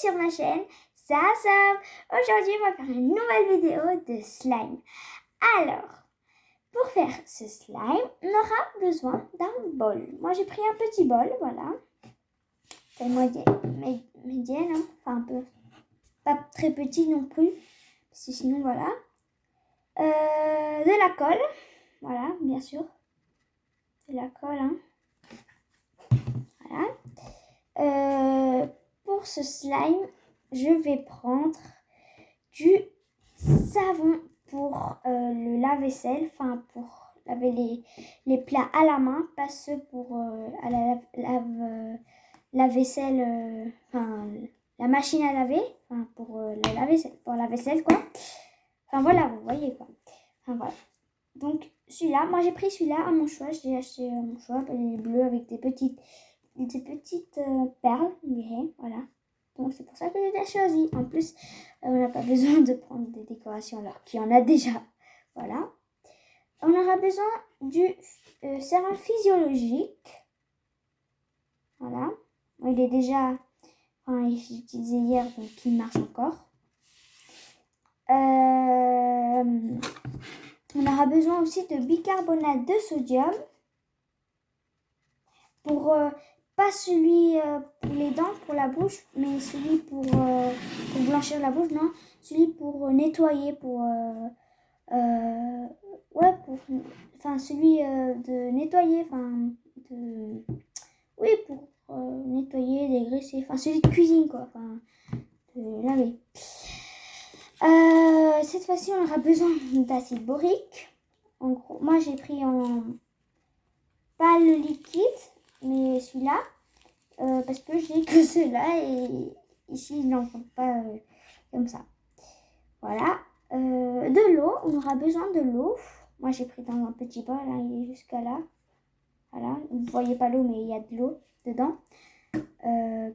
sur ma chaîne Sasab. Aujourd'hui on va faire une nouvelle vidéo de slime. Alors, pour faire ce slime, on aura besoin d'un bol. Moi j'ai pris un petit bol, voilà. C'est médienne, hein. Enfin un peu, pas très petit non plus, parce que sinon voilà. De la colle, voilà, bien sûr. De la colle, hein. Voilà. Pour ce slime, je vais prendre du savon pour le lave-vaisselle, enfin pour laver les plats à la main, pas ceux pour à la vaisselle, enfin la machine à laver, enfin pour la vaisselle quoi. Enfin voilà, vous voyez quoi. Enfin voilà. Donc celui-là, moi j'ai pris celui-là à mon choix, j'ai acheté à mon choix, il est bleu avec des petites perles, on dirait, voilà. Donc c'est pour ça que je l'ai choisi. En plus, on n'a pas besoin de prendre des décorations alors qu'il y en a déjà. Voilà. On aura besoin du sérum physiologique. Voilà. Bon, il est déjà... Enfin, j'ai utilisé hier, donc il marche encore. On aura besoin aussi de bicarbonate de sodium. Pour... pas celui pour les dents, pour la bouche, mais celui pour blanchir la bouche, non. Celui pour nettoyer, ouais, enfin, celui de nettoyer, enfin, oui, pour nettoyer, dégraisser, enfin, celui de cuisine, quoi, enfin, de laver. Cette fois-ci, on aura besoin d'acide borique. En gros, moi, j'ai pris pas le liquide, mais celui-là. Parce que j'ai que cela et ici ils n'en font pas comme ça. Voilà. De l'eau, on aura besoin de l'eau. Moi j'ai pris dans un petit bol, hein, il est jusqu'à là. Voilà, vous ne voyez pas l'eau mais il y a de l'eau dedans.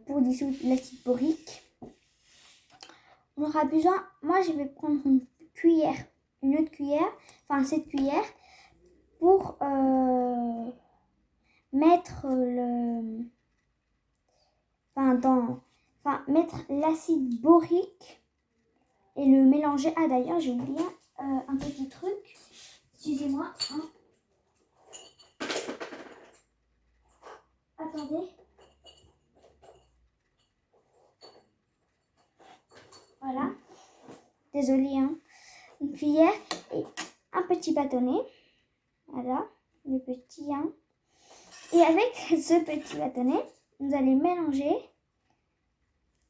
Pour dissoudre l'acide borique. On aura besoin, moi je vais prendre une autre cuillère, enfin cette cuillère pour mettre mettre l'acide borique et le mélanger. Ah d'ailleurs j'ai oublié un petit truc, excusez-moi, hein. Attendez, voilà, désolée, hein. Une cuillère et un petit bâtonnet, voilà, le petit, hein. Et avec ce petit bâtonnet vous allez mélanger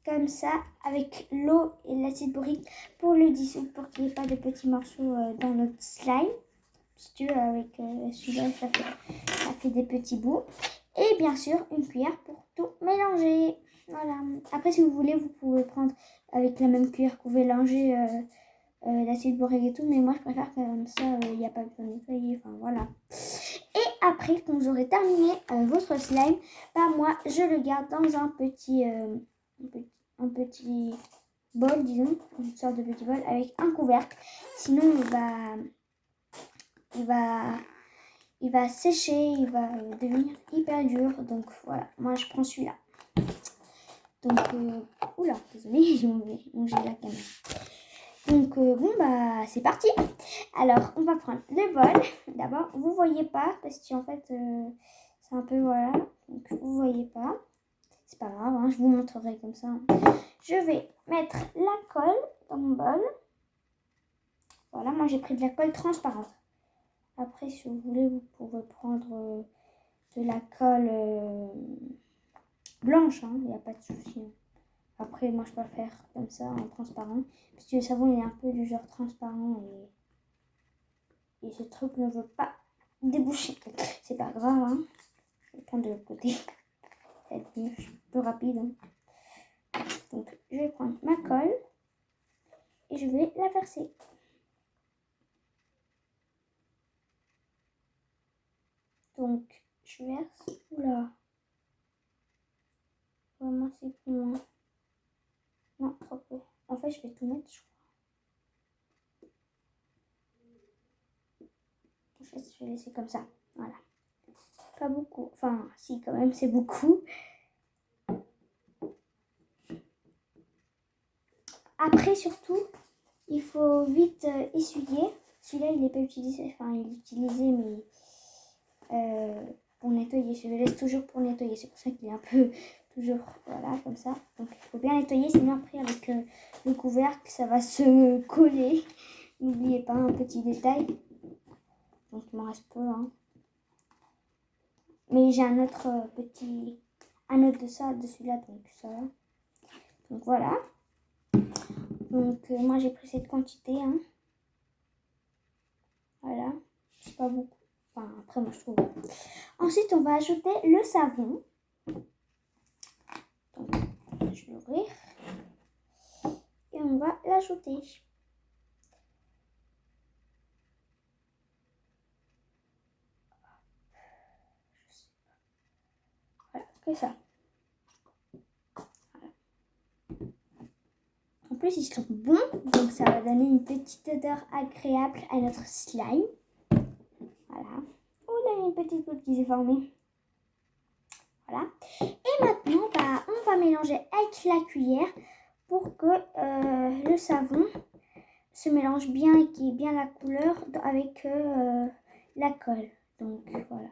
comme ça avec l'eau et l'acide borique pour le dissoudre, pour qu'il n'y ait pas de petits morceaux dans notre slime. Si tu veux, avec celui-là, ça fait des petits bouts. Et bien sûr, une cuillère pour tout mélanger. Voilà. Après, si vous voulez, vous pouvez prendre avec la même cuillère que vous mélangez l'acide borique et tout. Mais moi, je préfère comme ça, il n'y a pas besoin de nettoyer. Enfin, voilà. Et après, quand vous aurez terminé votre slime, bah, moi, je le garde dans un petit bol, disons, une sorte de petit bol avec un couvercle. Sinon, il va sécher, il va devenir hyper dur. Donc voilà, moi je prends celui-là. Donc, oula, désolé, j'ai mangé la caméra. Donc bon bah c'est parti. Alors on va prendre le bol. D'abord, vous voyez pas parce qu'en fait c'est un peu voilà. Donc vous voyez pas. C'est pas grave, hein, je vous montrerai comme ça. Je vais mettre la colle dans mon bol. Voilà, moi j'ai pris de la colle transparente. Après, si vous voulez, vous pouvez prendre de la colle blanche, hein, il n'y a pas de souci. Après, moi je préfère comme ça, en transparent. Parce que le savon il est un peu du genre transparent et ce truc ne veut pas déboucher. C'est pas grave, hein. Je vais prendre de l'autre côté. Ça va être mieux, un peu rapide. Hein. Donc, je vais prendre ma colle et je vais la verser. Donc, je verse. Oula. Vraiment, c'est plus loin. Non, trop peu. En fait, je vais tout mettre, je crois. Je vais laisser comme ça. Voilà. Pas beaucoup. Enfin, si, quand même, c'est beaucoup. après, surtout, il faut vite essuyer. Celui-là, il n'est pas utilisé. Enfin, il est utilisé, mais pour nettoyer. Je le laisse toujours pour nettoyer. C'est pour ça qu'il est un peu toujours, voilà, comme ça. Donc, il faut bien nettoyer. Sinon, après, avec le couvercle, ça va se coller. N'oubliez pas un petit détail. Donc, il m'en reste peu, hein. Mais j'ai un autre un autre de ça, de celui-là, donc ça va. Donc, voilà. Donc, moi, j'ai pris cette quantité, hein. Voilà. C'est pas beaucoup. Enfin, après, moi, je trouve. Ensuite, on va ajouter le savon. Donc, je vais l'ouvrir. Et on va l'ajouter. Voilà, que ça. Voilà. En plus, ils sont bons. Donc, ça va donner une petite odeur agréable à notre slime. Voilà. Oh, là, il y a une petite goutte qui s'est formée. Voilà. Et maintenant, bah, on va mélanger avec la cuillère pour que le savon se mélange bien et qu'il y ait bien la couleur avec la colle. Donc, voilà.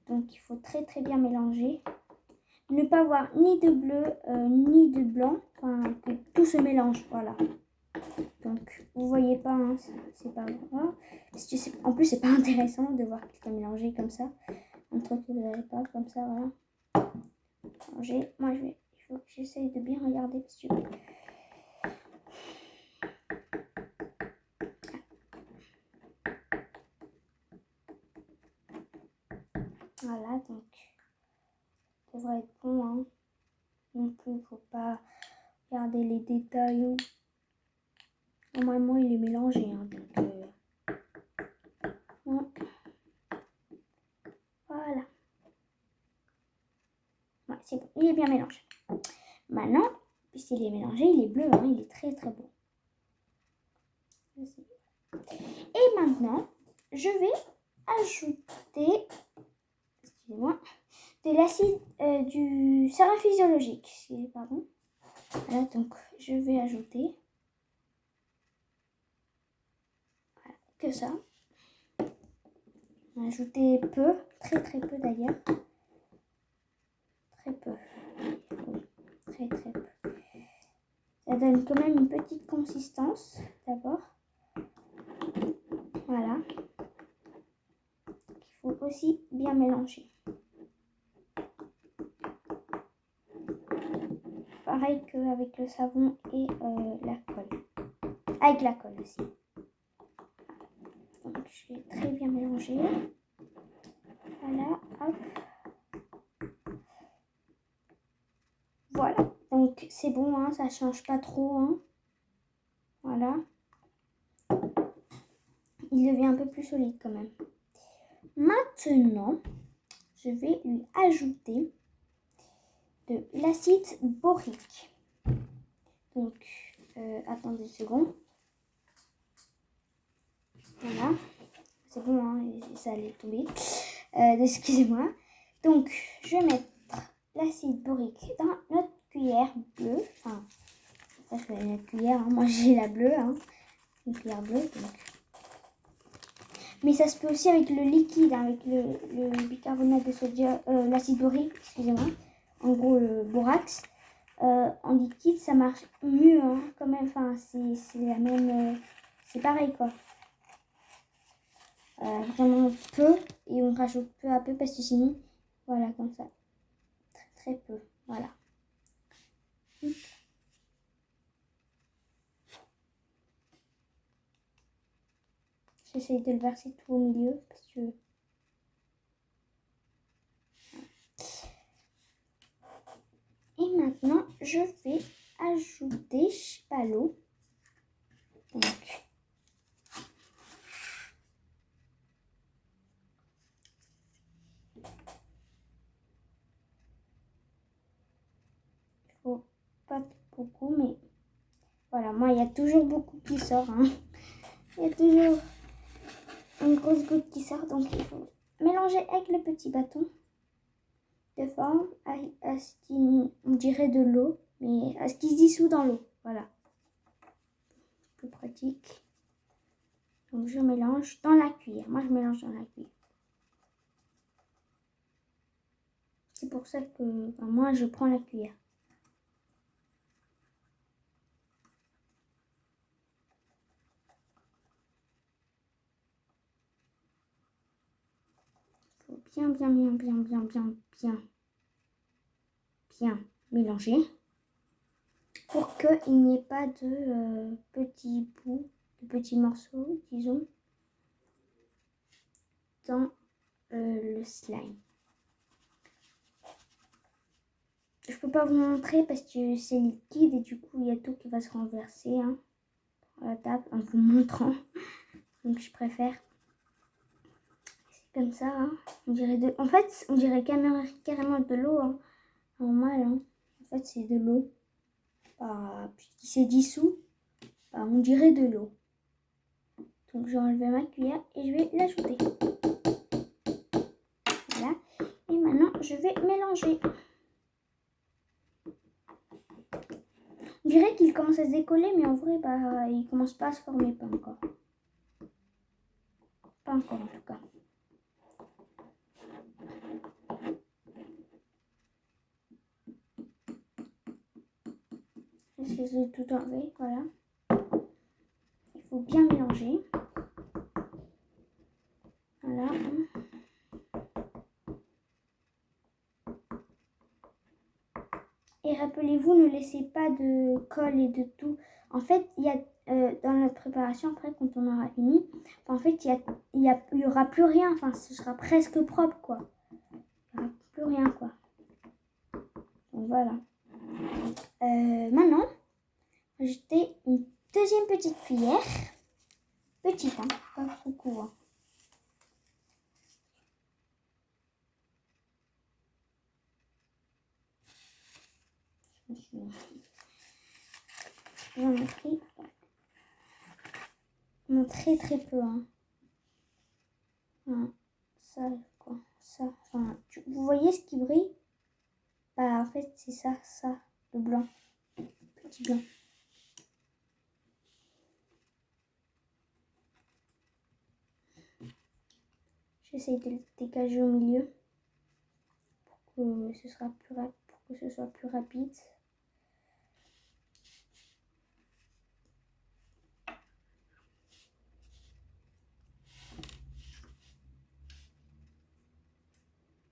Donc, il faut très très bien mélanger. Ne pas avoir ni de bleu ni de blanc. Enfin, que tout se mélange. Voilà. Donc, vous voyez pas, hein, c'est pas grave. En plus, c'est pas intéressant de voir tout mélanger comme ça. Un truc que vous n'avez pas, comme ça, voilà. Moi, il faut que j'essaye de bien regarder parce que... Voilà, donc, ça devrait être bon, hein. Non plus, il ne faut pas regarder les détails. Normalement, il est mélangé, hein, donc... Bon. Voilà. Ouais, c'est bon, il est bien mélangé. Maintenant, puisqu'il est mélangé, il est bleu, hein, il est très très beau. Et maintenant, je vais ajouter, excusez-moi, de l'acide du sérum physiologique. Pardon. Voilà, donc je vais ajouter voilà, que ça. On va ajouter peu, très très peu d'ailleurs. Très peu. Oui, très très peu. Ça donne quand même une petite consistance d'abord. Voilà. Il faut aussi bien mélanger. Pareil qu'avec le savon et la colle. Avec la colle aussi. Donc je vais très bien mélanger. Voilà, hop. Voilà. Donc c'est bon, hein, ça change pas trop. Hein. Voilà. Il devient un peu plus solide quand même. Maintenant, je vais lui ajouter de l'acide borique. Donc, attendez une seconde. Voilà. C'est bon, hein, ça allait tomber. Excusez-moi. Donc, je vais mettre l'acide borique dans notre cuillère bleue. Enfin, ça, je vais notre cuillère. Hein. Moi, j'ai la bleue. Hein. Une cuillère bleue. Donc. Mais ça se peut aussi avec le liquide, hein, avec le bicarbonate de sodium, l'acide borique, excusez-moi. En gros, le borax. En liquide, ça marche mieux, hein, quand même. Enfin, c'est la même... c'est pareil, quoi. Vraiment peu. Et on rajoute peu à peu parce que sinon, voilà, comme ça. Très, très peu. Voilà. J'essaye de le verser tout au milieu parce que... Et maintenant, je vais ajouter pas l'eau. Donc, il faut pas beaucoup, mais voilà, moi, il y a toujours beaucoup qui sort. Hein. Il y a toujours une grosse goutte qui sort, donc il faut mélanger avec le petit bâton de forme à ce qu'on dirait de l'eau, mais à ce qui se dissout dans l'eau. Voilà. Plus pratique. Donc je mélange dans la cuillère. Moi je mélange dans la cuillère. C'est pour ça que moi je prends la cuillère. Il faut bien mélanger pour qu'il n'y ait pas de petits bouts, de petits morceaux, disons, dans le slime. Je peux pas vous montrer parce que c'est liquide et du coup il y a tout qui va se renverser à la table en vous montrant. Donc je préfère. C'est comme ça. On dirait en fait, on dirait carrément de l'eau. Normal. En fait, c'est de l'eau. Puisqu'il s'est dissous, on dirait de l'eau. Donc je vais enlever ma cuillère et je vais l'ajouter. Voilà. Et maintenant, je vais mélanger. On dirait qu'il commence à se décoller, mais en vrai, il commence pas à se former, pas encore. Pas encore en tout cas. J'essaie de tout enlever, voilà. Il faut bien mélanger. Voilà. Et rappelez-vous, ne laissez pas de colle et de tout. En fait, il y a dans notre préparation, après, quand on aura fini, en fait, il y aura plus rien. Enfin, ce sera presque propre, quoi. Il n'y aura plus rien, quoi. Donc, voilà. Maintenant, ajouter une deuxième petite cuillère. Petite, pas beaucoup, J'en ai pris très peu. Ça, quoi. Ça. Enfin, vous voyez ce qui brille? En fait, c'est ça, le blanc. Petit blanc. J'essaye de le dégager au milieu pour que ce soit plus rapide.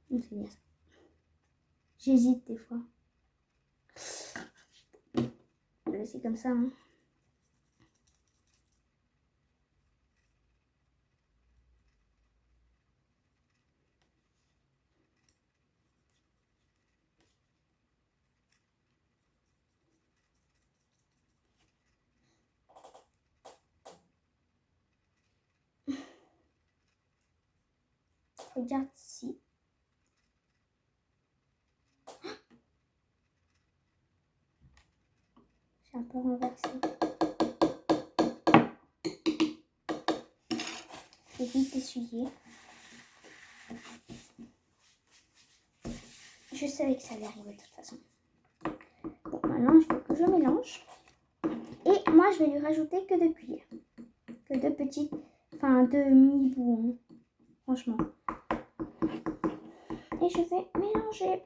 C'est bien ça. J'hésite des fois. Je vais laisser comme ça. Regarde si. J'ai un peu renversé. Je vais vite essuyer. Je savais que ça allait arriver de toute façon. Bon, maintenant, il faut que je mélange. Et moi, je vais lui rajouter que 2 cuillères. Que 2 petites, 2 mini-bouts, franchement. Et je vais mélanger.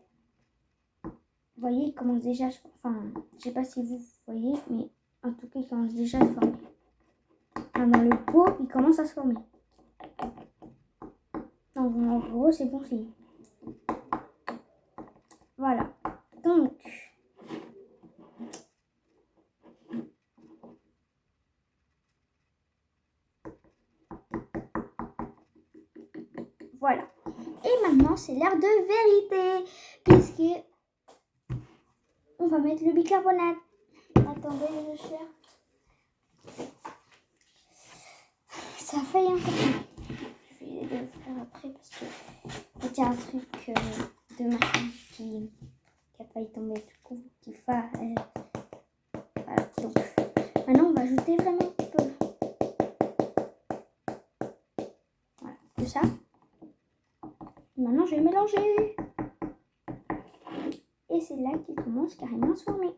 Vous voyez, il commence déjà à se former. Je sais pas si vous voyez, mais en tout cas, il commence déjà à se former. Dans le pot, il commence à se former. Donc, en gros, c'est bon signe. Voilà. Donc, voilà. Et maintenant, c'est l'heure de vérité. Puisque on va mettre le bicarbonate. Attendez, je cherche. Ça a failli un peu. Je vais le faire après parce que il y a un truc de ma fille qui a failli tomber du coup, qui va. Voilà. Donc, maintenant, on va ajouter vraiment un petit peu. Voilà, tout ça. Maintenant, je vais mélanger. Et c'est là qu'il commence carrément à se former.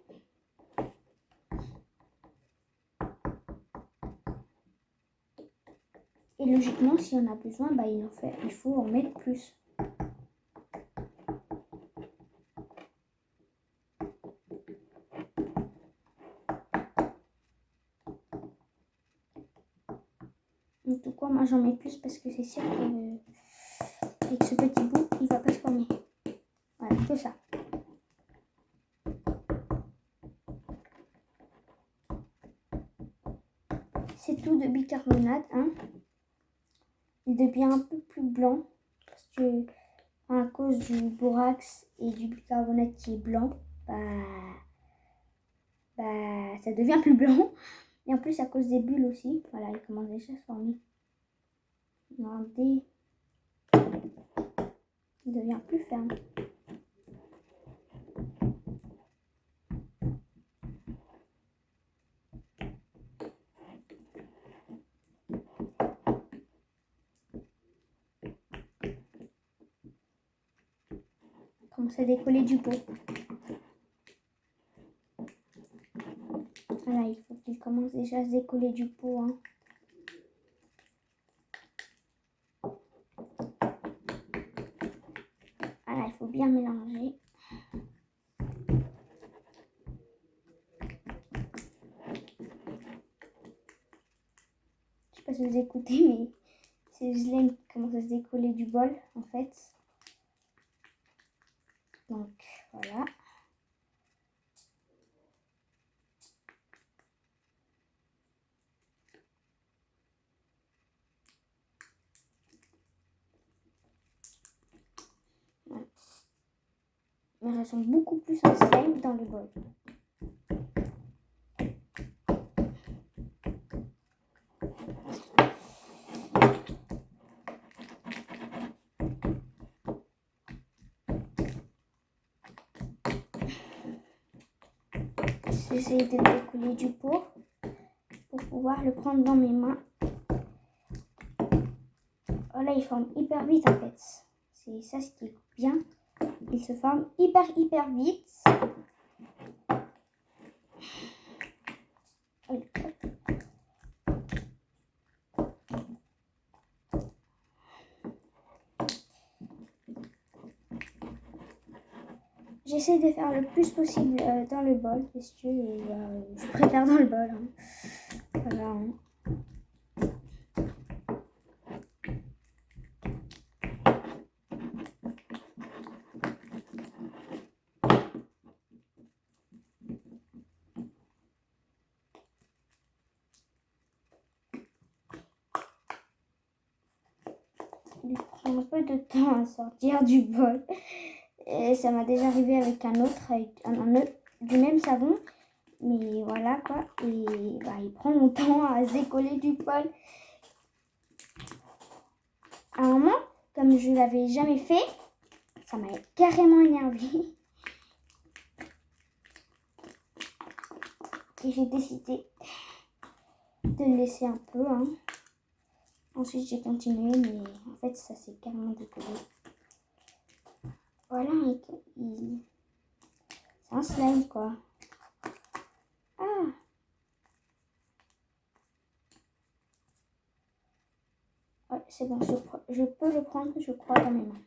Et logiquement, si on a besoin, bah, il faut en mettre plus. En tout cas, moi j'en mets plus parce que c'est sûr que avec ce petit bout, il va pas se former. Voilà, que ça. C'est tout de bicarbonate, hein. Il devient un peu plus blanc parce que à cause du borax et du bicarbonate qui est blanc, ça devient plus blanc. Et en plus à cause des bulles aussi, voilà, il commence déjà à se former. Regardez, il devient plus ferme. Il commence à décoller du pot. Voilà, il faut qu'il commence déjà à se décoller du pot, hein. Voilà, il faut bien mélanger. Je sais pas si vous écoutez, mais c'est le slime qui commence à se décoller du bol, en fait. Donc, voilà. Voilà. Mais elles sont beaucoup plus en slime dans le bol. J'essaie de décoller du pot pour pouvoir le prendre dans mes mains. Voilà, il forme hyper vite en fait. C'est ça ce qui est bien. Il se forme hyper vite. J'essaie de faire le plus possible dans le bol, parce que je préfère dans le bol. Hein. Voilà. Hein. Il prend un peu de temps à sortir du bol. Et ça m'a déjà arrivé avec un autre du même savon. Mais voilà quoi. Et il prend longtemps à se décoller du bol. À un moment, comme je ne l'avais jamais fait, ça m'a carrément énervé. Et j'ai décidé de le laisser un peu. Hein. Ensuite, j'ai continué, mais en fait, ça s'est carrément décollé. Voilà, c'est un slime, quoi. Ah! Ouais, c'est bon, je peux le prendre, je crois, dans mes mains.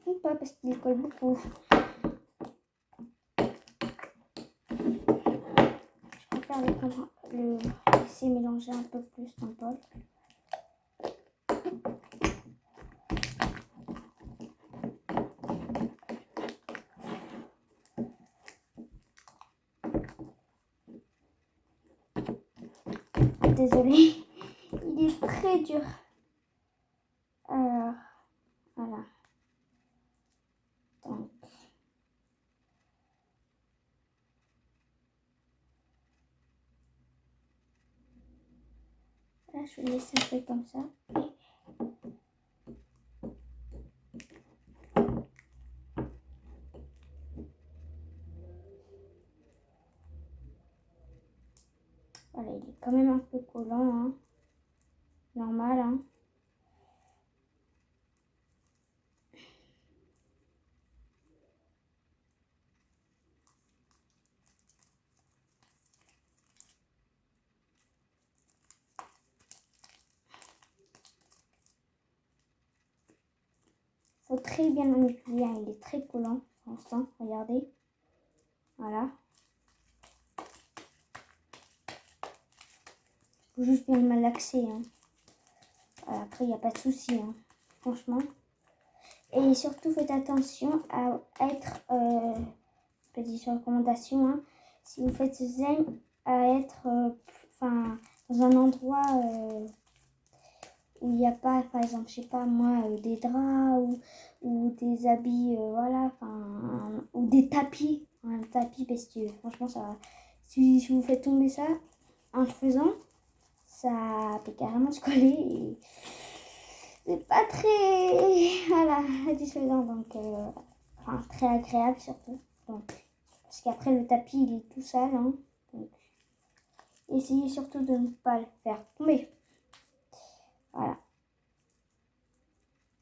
Ou pas, parce qu'il colle beaucoup. Je préfère le laisser mélanger un peu plus dans le bol. Désolée, il est très dur. Alors, voilà. Donc, là, je vais laisser un peu comme ça. Voilà, il est quand même un peu collant, hein. Normal, hein. faut très bien manipuler, hein. Il est très collant pour l'instant, regardez. Voilà. Faut juste bien le malaxer, hein. Voilà, après, il n'y a pas de souci, hein, franchement. Et surtout, faites attention à être, petite recommandation, hein, si vous faites ce zen, à être dans un endroit où il n'y a pas, par exemple, je sais pas moi, des draps ou des habits, voilà, ou des tapis, un tapis, parce que franchement, ça, si vous faites tomber ça en le faisant, ça peut carrément se coller et c'est pas très, voilà, satisfaisant, donc, très agréable surtout, donc, parce qu'après le tapis, il est tout sale, hein, donc, essayez surtout de ne pas le faire tomber, voilà,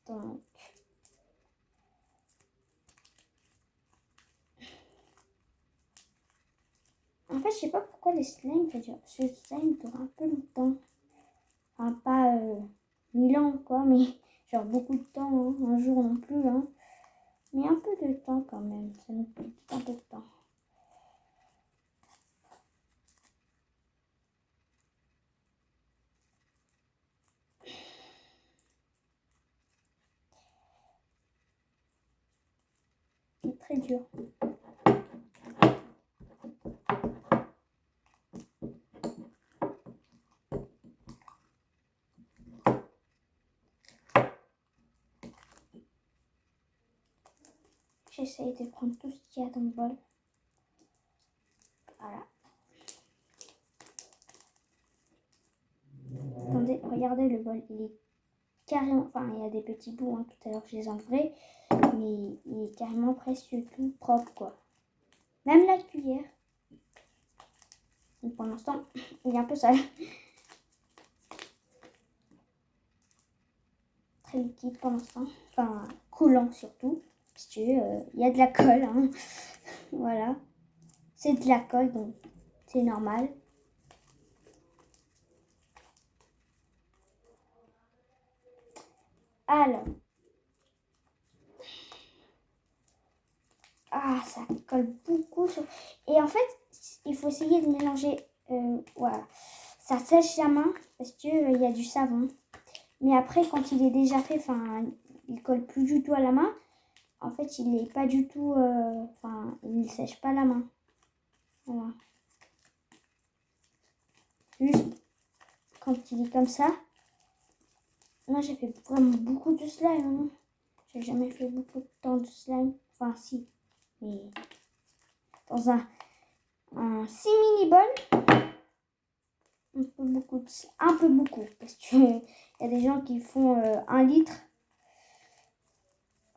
donc, en fait, je sais pas pourquoi les slimes, ce slime dure un peu longtemps, enfin, pas 1000 ans, quoi, mais genre beaucoup de temps, hein, un jour non plus, hein, mais un peu de temps quand même, ça nous prend un peu de temps. C'est très dur. J'essaye de prendre tout ce qu'il y a dans le bol. Voilà. Attendez, regardez le bol, il est carrément, enfin il y a des petits bouts, hein, tout à l'heure je les enlèverai, mais il est carrément presque tout propre, quoi. Même la cuillère. Donc pour l'instant, il est un peu sale. Très liquide pour l'instant, enfin collant surtout, parce que il y a de la colle, hein. Voilà. C'est de la colle, donc c'est normal. Alors. Ah, ça colle beaucoup sur... Et en fait, il faut essayer de mélanger... voilà. Ça sèche la main parce qu'il y a du savon. Mais après, quand il est déjà fait, il colle plus du tout à la main. En fait, il n'est pas du tout... il ne sèche pas la main. Voilà. Juste quand il est comme ça. Moi, j'ai fait vraiment beaucoup de slime. Hein. J'ai jamais fait beaucoup de temps de slime. Enfin, si. Mais dans un 6 mini-bol, un peu beaucoup. Parce qu'il y a des gens qui font 1 litre.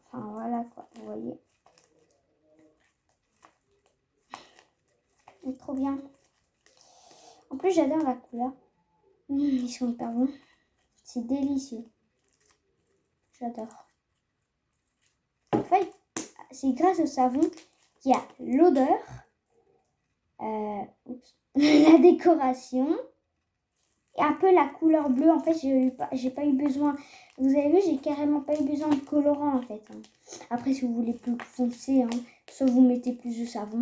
Enfin, voilà quoi, vous voyez. C'est trop bien. En plus, j'adore la couleur. Ils sont hyper bons. C'est délicieux. J'adore. En fait, c'est grâce au savon qu'il y a l'odeur, la décoration et un peu la couleur bleue. En fait, j'ai pas eu besoin. Vous avez vu, j'ai carrément pas eu besoin de colorant en fait. Hein. Après, si vous voulez plus foncé, hein, soit vous mettez plus de savon,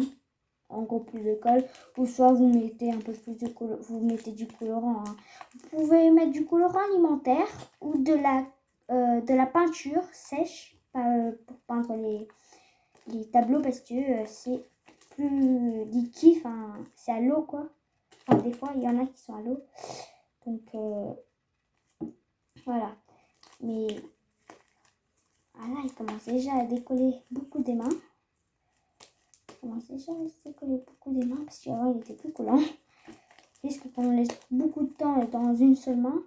en gros plus de colle, ou soit vous mettez un peu plus de vous mettez du colorant. Hein. Vous pouvez mettre du colorant alimentaire ou de la peinture sèche pour peindre les tableaux parce que c'est plus liquide, c'est à l'eau quoi. Enfin, des fois il y en a qui sont à l'eau. Donc voilà. Mais voilà, il commence déjà à décoller beaucoup des mains. Il commence déjà à décoller beaucoup des mains parce qu'avant il était plus collant. Puisque quand on laisse beaucoup de temps dans une seule main,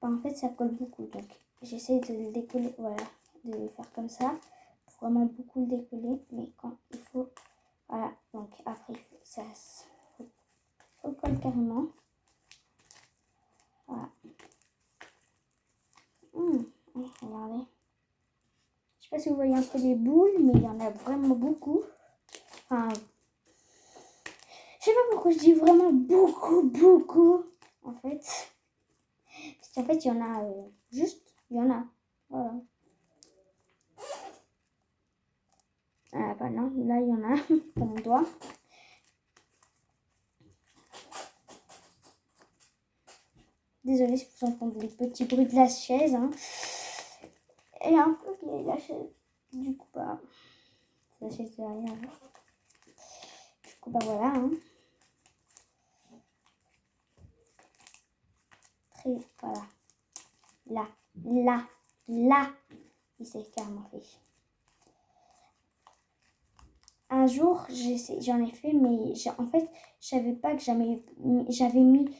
en fait ça colle beaucoup. Donc j'essaie de le décoller, voilà, de le faire comme ça. Pour vraiment beaucoup le décoller, mais quand il faut, voilà, donc après ça se recolle carrément. Voilà. Regardez. Je sais pas si vous voyez un peu les boules, mais il y en a vraiment beaucoup. Enfin, je sais pas pourquoi je dis vraiment beaucoup, en fait. Parce qu'en fait, il y en a juste, il y en a. Voilà. Désolée si vous entendez les petits bruits de la chaise. Hein. Elle est un peu vieille la chaise. Du coup, bah, la chaise derrière. Du coup, bah voilà. Hein. Très, voilà. Là. Il s'est carrément fait. Un jour, j'en ai fait, mais en fait, je savais pas que j'avais mis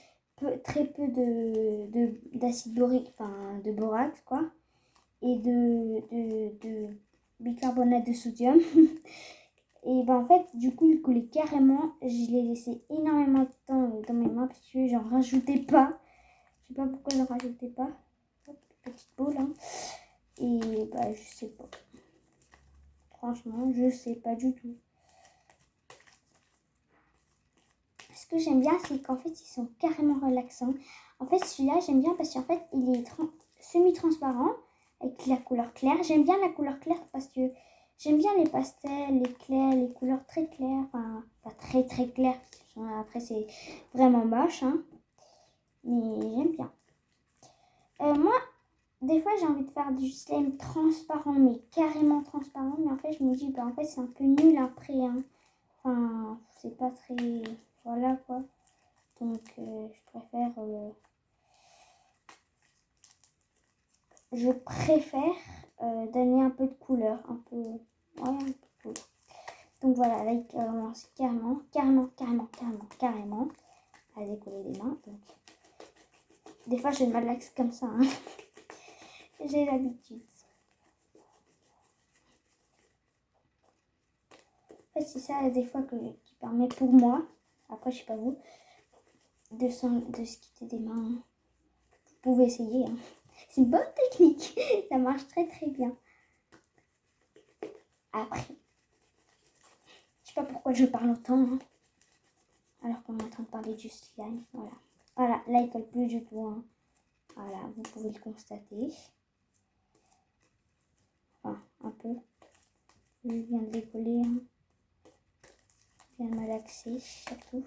très peu d'acide borique, enfin de borax, quoi, et de bicarbonate de sodium. Et ben en fait, du coup, il coulait carrément. Je l'ai laissé énormément de temps dans mes mains parce que j'en rajoutais pas. Je sais pas pourquoi j'en rajoutais pas. Hop, petite boule, hein. Et bah, je sais pas. Franchement, je sais pas du tout. Ce que j'aime bien, c'est qu'en fait, ils sont carrément relaxants. En fait, celui-là, j'aime bien parce qu'en fait, il est semi-transparent avec la couleur claire. J'aime bien la couleur claire parce que j'aime bien les pastels, les clairs, les couleurs très claires. Enfin, pas très très claires. Après, c'est vraiment moche. Hein. Mais j'aime bien. Moi, des fois, j'ai envie de faire du slime transparent, mais carrément transparent. Mais en fait, je me dis, bah, en fait, c'est un peu nul après. Hein. Enfin, c'est pas très... Voilà, quoi. Donc, je préfère donner un peu de couleur. Un peu... Ouais, un peu de couleur. Donc, voilà, là, il commence carrément à décoller les mains. Donc, des fois, je me malaxe comme ça. Hein. J'ai l'habitude. En fait, c'est ça, des fois, qui permet pour moi, après, je sais pas vous, de se quitter des mains. Vous pouvez essayer. Hein. C'est une bonne technique. Ça marche très, très bien. Après, je sais pas pourquoi je parle autant. Hein, alors qu'on est en train de parler du slime. Voilà. Voilà, là, il colle plus du tout. Hein. Voilà, vous pouvez le constater. Enfin, un peu. Je viens de décoller. Hein. Je viens de malaxer, surtout.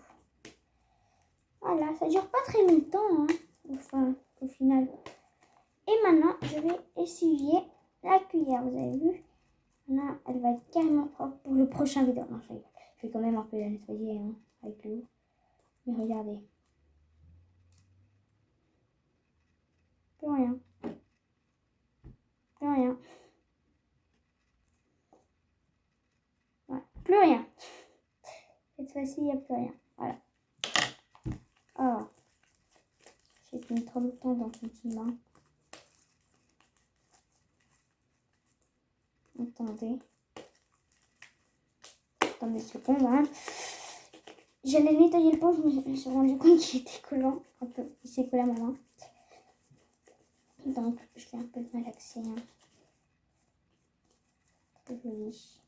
Voilà, ça dure pas très longtemps, hein, au final. Et maintenant, je vais essuyer la cuillère, vous avez vu. Maintenant, elle va être carrément propre pour le prochain vidéo. Non, je vais quand même un peu la nettoyer hein, avec l'eau. Mais regardez. Plus rien. Plus rien. Voilà. Plus rien. Cette fois-ci, il n'y a plus rien. Voilà. Oh. J'ai mis trop longtemps dans une petite main. Attendez. Attendez une seconde. Hein. J'allais nettoyer le pot, je me suis rendu compte qu'il était collant. Un peu. Il s'est collé à ma main. Donc, je vais un peu le malaxer. Hein. Très joli.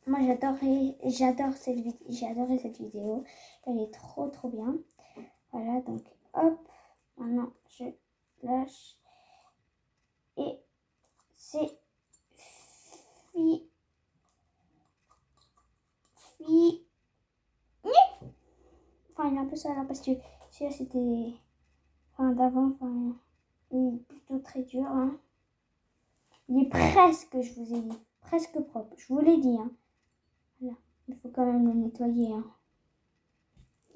Moi, j'adore cette vidéo. Elle est trop, trop bien. Voilà, donc, hop. Maintenant, je lâche. Et c'est fini. Enfin, il est un peu sale, hein, parce que celui-là, c'était... Enfin, d'avant, enfin... Il est plutôt très dur, hein. Il est presque, je vous ai dit. Presque propre. Je vous l'ai dit, hein. Voilà. Il faut quand même le nettoyer, hein.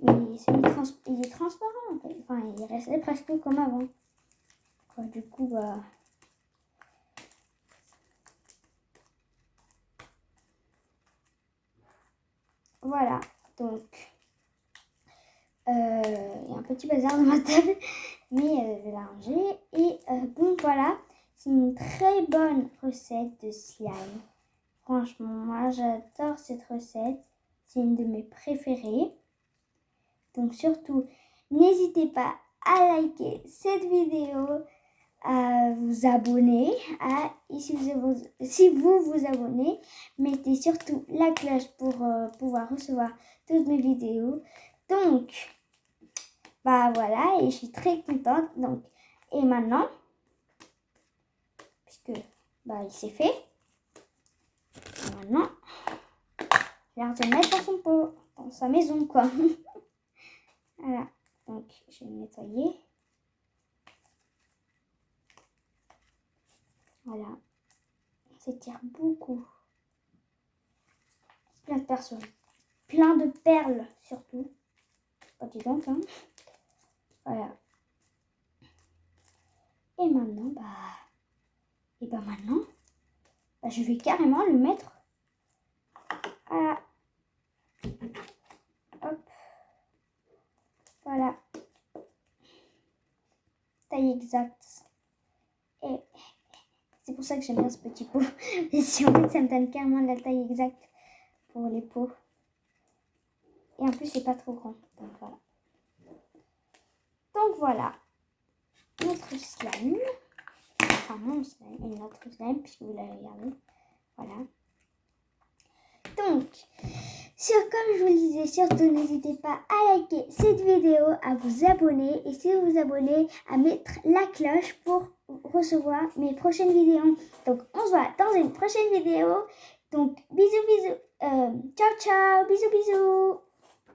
Mais il est transparent, en fait. Enfin, il restait presque comme avant. Quoi, du coup, bah... Voilà. Donc... Il y a un petit bazar dans ma table. Mais je vais la ranger. Et bon, voilà. C'est une très bonne recette de slime. Franchement, moi, j'adore cette recette. C'est une de mes préférées. Donc, surtout, n'hésitez pas à liker cette vidéo, à vous abonner. Et si vous vous abonnez, mettez surtout la cloche pour pouvoir recevoir toutes mes vidéos. Donc, bah voilà, et je suis très contente. Donc, et maintenant, puisque bah, il s'est fait, maintenant, l'air de mettre dans son pot, dans sa maison, quoi. Voilà. Donc, je vais le nettoyer. Voilà. On s'étire beaucoup. Plein de perles, plein de perles surtout. Pas du donc, hein. Voilà. Et maintenant, maintenant, je vais carrément le mettre. Voilà. Hop. Voilà. Taille exacte. Et c'est pour ça que j'aime bien ce petit pot. Et si en fait, ça me donne carrément la taille exacte pour les pots. Et en plus, c'est pas trop grand. Donc voilà. Donc voilà. Notre slime. Enfin, mon slime et notre slime, puisque vous l'avez regardé. Voilà. Donc, comme je vous le disais, surtout n'hésitez pas à liker cette vidéo, à vous abonner et si vous vous abonnez, à mettre la cloche pour recevoir mes prochaines vidéos. Donc, on se voit dans une prochaine vidéo. Donc, bisous, bisous. Ciao, ciao. Bisous, bisous.